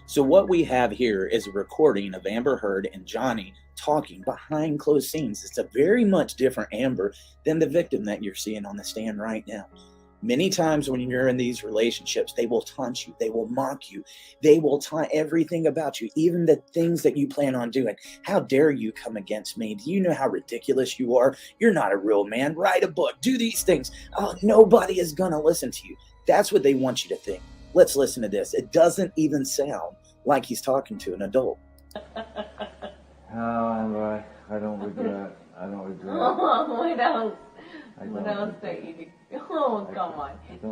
So what we have here is a recording of Amber Heard and Johnny talking behind closed scenes. It's a very much different Amber than the victim that you're seeing on the stand right now. Many times when you're in these relationships, they will taunt you. They will mock you. They will taunt everything about you, even the things that you plan on doing. How dare you come against me? Do you know how ridiculous you are? You're not a real man. Write a book. Do these things. Oh, nobody is going to listen to you. That's what they want you to think. Let's listen to this. It doesn't even sound like he's talking to an adult. I don't regret. I don't regret. Oh, what else don't you do? Oh, come on. Come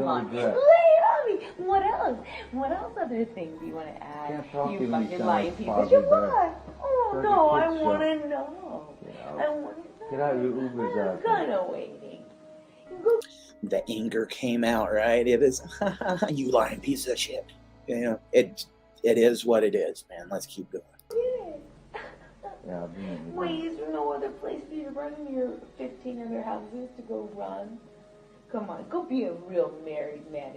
on. Lay it on me. What else? What else other things do you want to add? You fucking lying piece of shit. What? Oh, no, I want to know. I want to know. Get out your Ubers out. I'm kind of waiting. The anger came out, right? It is, you lying piece of shit. You know, it is what it is, man. Let's keep going. Yeah, wait, is there no other place for you to run in your 15 other houses to go run? Come on, go be a real married man.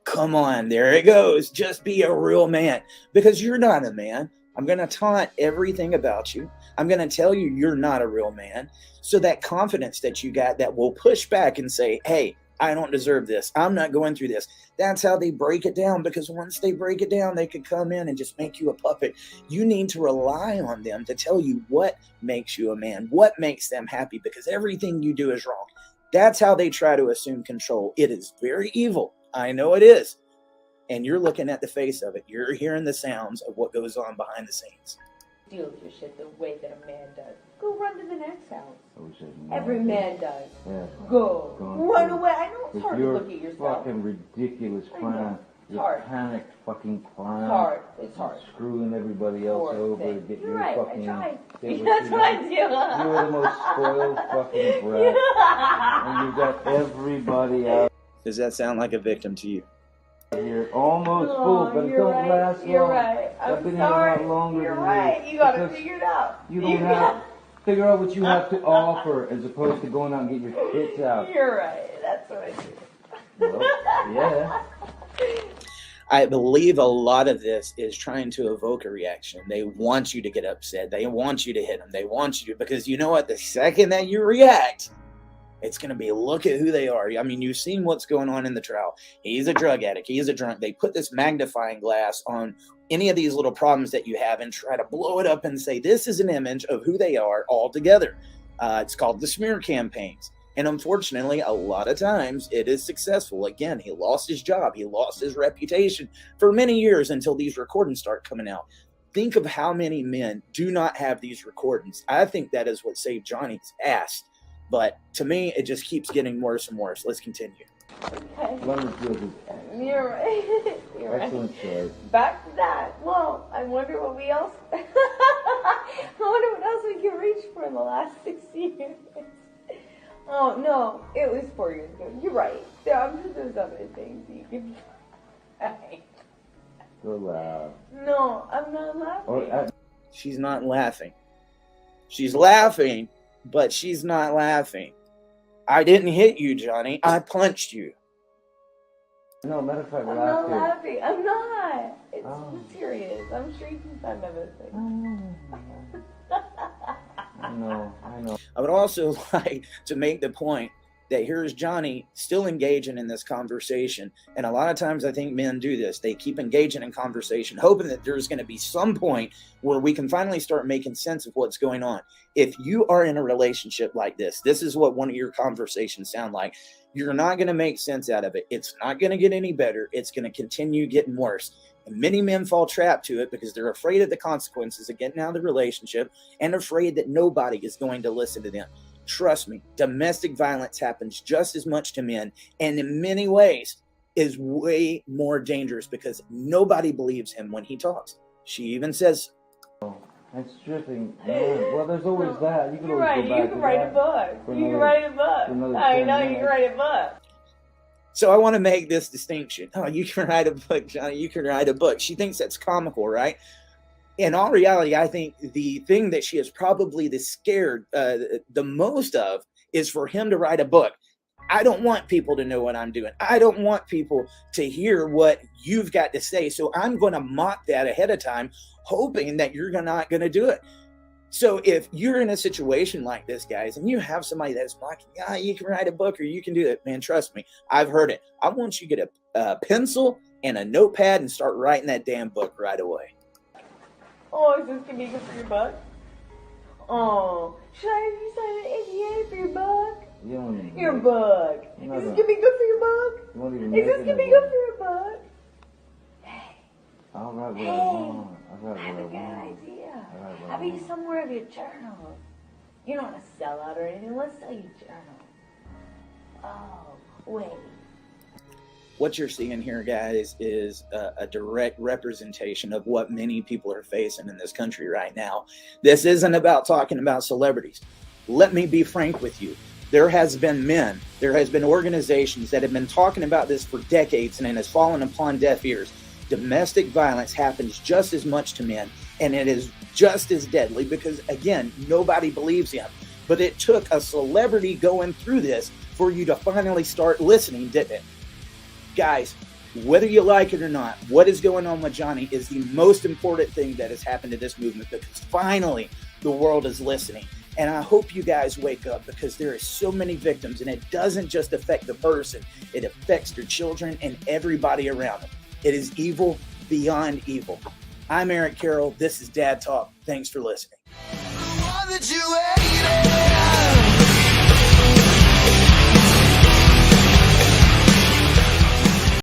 Come on, there it goes. Just be a real man. Because you're not a man. I'm going to taunt everything about you. I'm going to tell you you're not a real man. So that confidence that you got that will push back and say, hey, I don't deserve this. I'm not going through this. That's how they break it down, because once they break it down, they could come in and just make you a puppet. You need to rely on them to tell you what makes you a man, what makes them happy, because everything you do is wrong. That's how they try to assume control. It is very evil. I know it is. And you're looking at the face of it. You're hearing the sounds of what goes on behind the scenes. Deal with your shit the way that a man does. Go run to the next house. Every man does. Yeah. Go. Run away. I know it's hard to look at yourself. Fucking ridiculous clown. It's hard. Panicked fucking clown. It's hard. It's hard. Screwing everybody else over to get You're your right. fucking... I tried. That's what I do. You're the most spoiled fucking brat. And you've got everybody out. Does that sound like a victim to you? You're almost full, but it don't last long. You're right. I've been sorry. here a lot longer You're than right. you. You got to figure it out. You don't have... Figure out what you have to offer as opposed to going out and get your tits out. You're right. That's what I do. Well, yeah. I believe a lot of this is trying to evoke a reaction. They want you to get upset. They want you to hit them. They want you to, because you know what? The second that you react, it's going to be, look at who they are. I mean, you've seen what's going on in the trial. He's a drug addict. He's a drunk. They put this magnifying glass on any of these little problems that you have and try to blow it up and say, this is an image of who they are altogether. It's called the smear campaigns. And unfortunately, a lot of times it is successful. Again, he lost his job. He lost his reputation for many years until these recordings start coming out. Think of how many men do not have these recordings. I think that is what saved Johnny's ass. But to me, it just keeps getting worse and worse. Let's continue. Okay. You're You're right. You're excellent right. choice. Back to that. Well, I wonder what we else... I wonder what else we can reach for in the last 6 years. Oh, no. It was 4 years ago. You're right. I'm sure there's other things you can... So loud. No, I'm not laughing. She's not laughing. She's laughing, but she's not laughing. I didn't hit you, Johnny. I punched you. No, matter of fact, I'm not laughing. I'm not. It's serious. I'm sure you can find other things. I know. I would also like to make the point that here's Johnny still engaging in this conversation. And a lot of times I think men do this. They keep engaging in conversation, hoping that there's going to be some point where we can finally start making sense of what's going on. If you are in a relationship like this is what one of your conversations sound like. You're not going to make sense out of it. It's not going to get any better. It's going to continue getting worse. And many men fall trapped to it because they're afraid of the consequences of getting out of the relationship and afraid that nobody is going to listen to them. Trust me, domestic violence happens just as much to men, and in many ways is way more dangerous because nobody believes him when he talks. She even says, And stripping. No. Well, there's always that. You can You're always right. go back You can to write that a book. for You can another- write a for book. another I 10 know you minutes. can write a book. so I want to make this distinction. Oh, you can write a book, Johnny. You can write a book. She thinks that's comical, right? In all reality, I think the thing that she is probably the most of is for him to write a book. I don't want people to know what I'm doing. I don't want people to hear what you've got to say. So I'm going to mock that ahead of time, hoping that you're not going to do it. So if you're in a situation like this, guys, and you have somebody that's mocking, you can write a book or you can do it, man, trust me, I've heard it. I want you to get a pencil and a notepad and start writing that damn book right away. Oh, is this gonna be good for your book? Oh, should I have you sign an NDA for your book? You don't need Your book. Is this gonna be good for your book? You won't even Is this make it gonna be a good book. for your book? Hey. I'll write what Hey. I want. I'll write I have what I a good want. idea. I write what I'll I be want. somewhere of your journals. You're not a sellout or anything. Let's sell you journals. Oh, wait. What you're seeing here, guys, is a direct representation of what many people are facing in this country right now. This isn't about talking about celebrities. Let me be frank with you. There has been organizations that have been talking about this for decades, and it has fallen upon deaf ears. Domestic violence happens just as much to men, and it is just as deadly because, again, nobody believes him. But it took a celebrity going through this for you to finally start listening, didn't it? Guys, whether you like it or not, what is going on with Johnny is the most important thing that has happened to this movement, because finally the world is listening. And I hope you guys wake up, because there are so many victims, and it doesn't just affect the person, it affects their children and everybody around them. It is evil beyond evil. I'm Eric Carroll. This is Dad Talk. Thanks for listening. The one that you